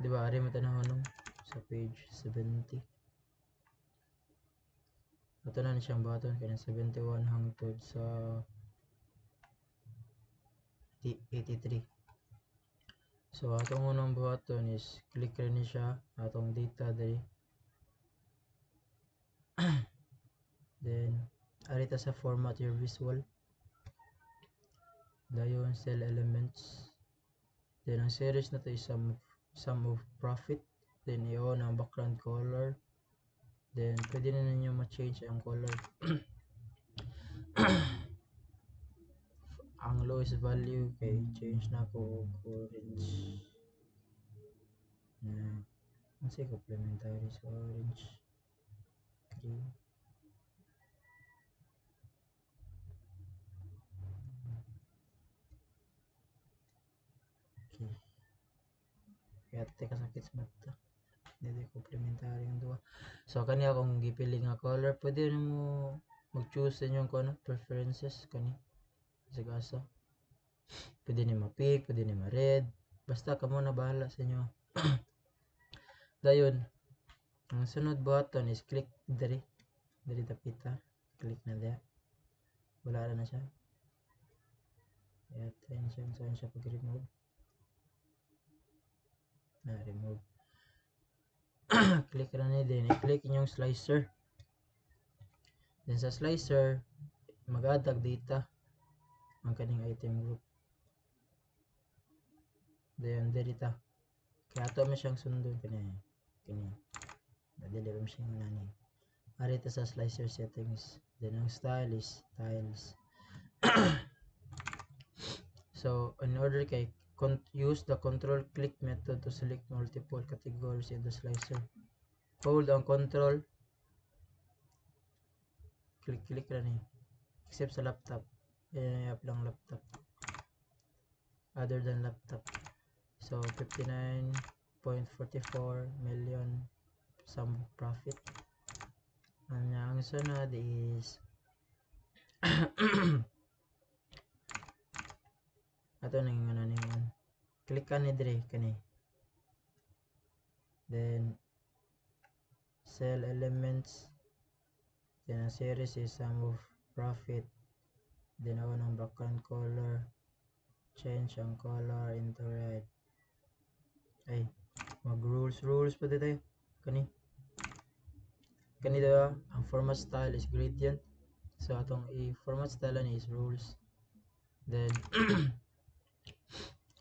Di ba ari mo tanahon sa page 70. Ato na ni siyang baton kaya 71 hangtod sa 83. So atong unang buhaton is click rin ni siya atong data diri. Then arita sa format your visual. Dayon cell elements. Then ang series na to is sum of profit. Then iyon ang background color. Then pwede na ninyo ma-change ang color. Ang lowest value kay change na ko orange. Kasi complementary sa orange. Green. Okay. Kaya teka sakit sa mata. Hindi complementary ang duwa. So kani akong gipili nga color, pwede mo mag-choose sa inyong preferences kani. Sigasa. Pwede ni ma-pink, pwede ni ma-red. Basta kamo na bahala sa inyo. Dayon, ang sunod button is click diri. Diri tapita. Click na diya. Wala na siya. Kaya attention saan siya pag-remove. Na-remove. Click na niya din. I-click inyong slicer. Then sa slicer, mag-add data ang kaning item group. Then dito. Kaya ato mo siyang sundon kani. Dili mo siyang nani. Arita sa slicer settings. Then ang style is styles. So in order kay use the control click method to select multiple categories in the slicer. Hold ang control. Click na ni. Except sa laptop. Up lang laptop. Other than laptop. So 59.44 million sum profit. Ang sunod is ato nang naman. Click ka ni dire kani. Then cell elements. Then ang series is sum of profit. Then ako ng background color. Change ang color into red. Ay, mag rules pa tayo. Kani diba? Ang format style is gradient. So atong i-format style ni is rules. Then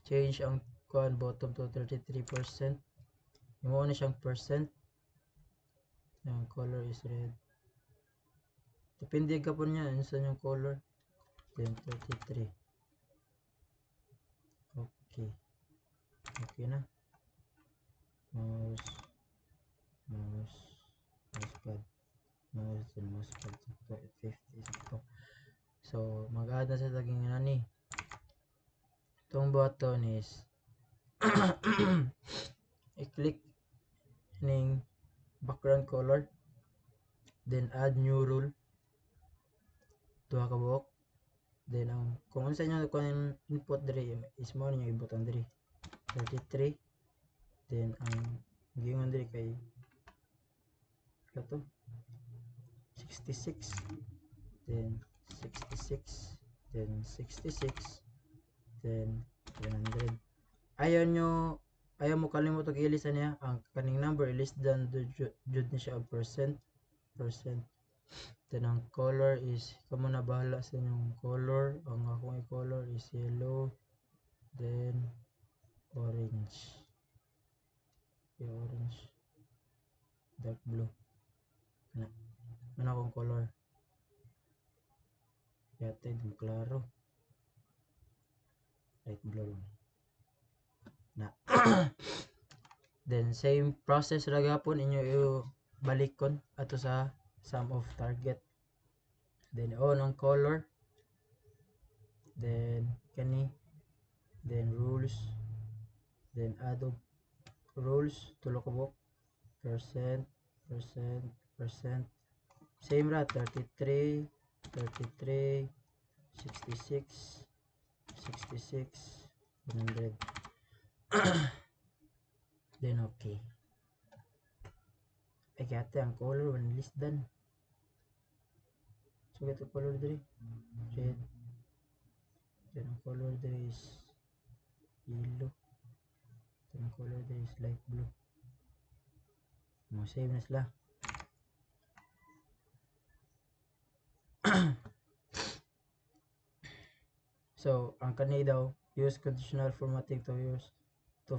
change ang bottom to 33%. Mo na siyang percent. Yung color is red. Depende ka po niya sa yung color. Then 33. Okay. Okay na. Mousepad. Mousepad. 50. So, mag-add na sa taging nani. Itong button is i-click ning background color. Then, add new rule. Tuha ka buhok. Then, kung ano sa inyo kung input diri is mo niyo i-button diri. 33. Then, ang gingon diri kay ito 66. Then, 66. Then, 66. Then, 100. Ayaw mo kalimutang i-lista niya ang kaning number less than jud ni siya percent. Then ang color is kamo na bahala sa inyong color. Ang akong color is yellow. Then orange. Okay, orange. Dark blue. Ano akong color? Yate din klaro. Light blue na. Then same process ra gapon inyo i-balikon ato sa sum of target. Then on ang color. Then kani. Then rules. Then add of rules tulo ka buok. Percent. Same ra 33, 66, 100. Then okay. Ay kaya ang color one list done. So ito color diri red. Then ang color diri is yellow. Then ang color diri is light blue. Mo save na sila. So ang kani daw use conditional formatting to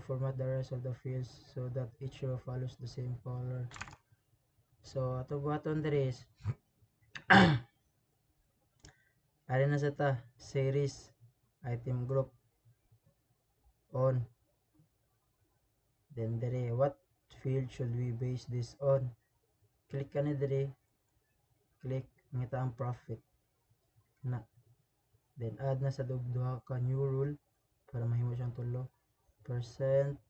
format the rest of the fields so that each row follows the same color. So ato buhaton diri is ari na sa ta series item group on. Then diri what field should we base this on? Click ka ni diri, click ngita ang profit na. Then add na sa duha ka new rule para mahimo siyang tulo. Percent.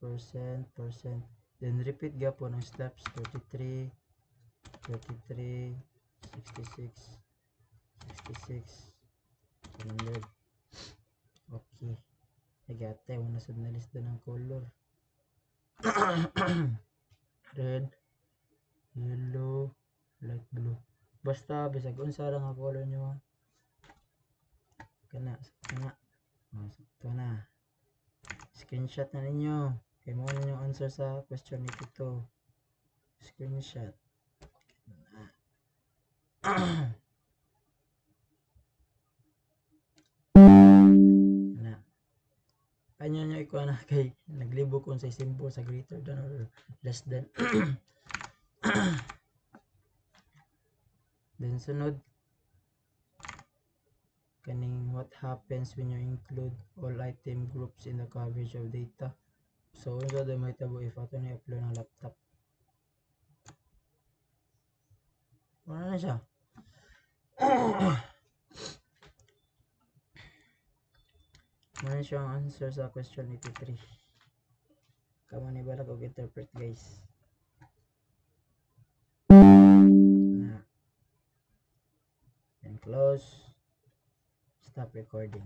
Then repeat gyapon ang steps 33, 66, 100. Okay. Nagate mo na sad na lista ng color. Red, yellow, light blue. Basta bisag unsa ra nga color nyo. Kana. Sakto na. Screenshot na ninyo. Kaya mo ninyo answer sa question 82. Screenshot. Na. Kanyo nyo ikuha na kay naglibo kung sa symbol sa greater than or less than. Then sunod kaning what happens when you include all item groups in the coverage of data. So unsa day may tabo if ato ni upload ng laptop. Ano na siya? Ano siya ang answer sa question 83. Kamo ni balag og interpret guys. Na. And close. Stop recording.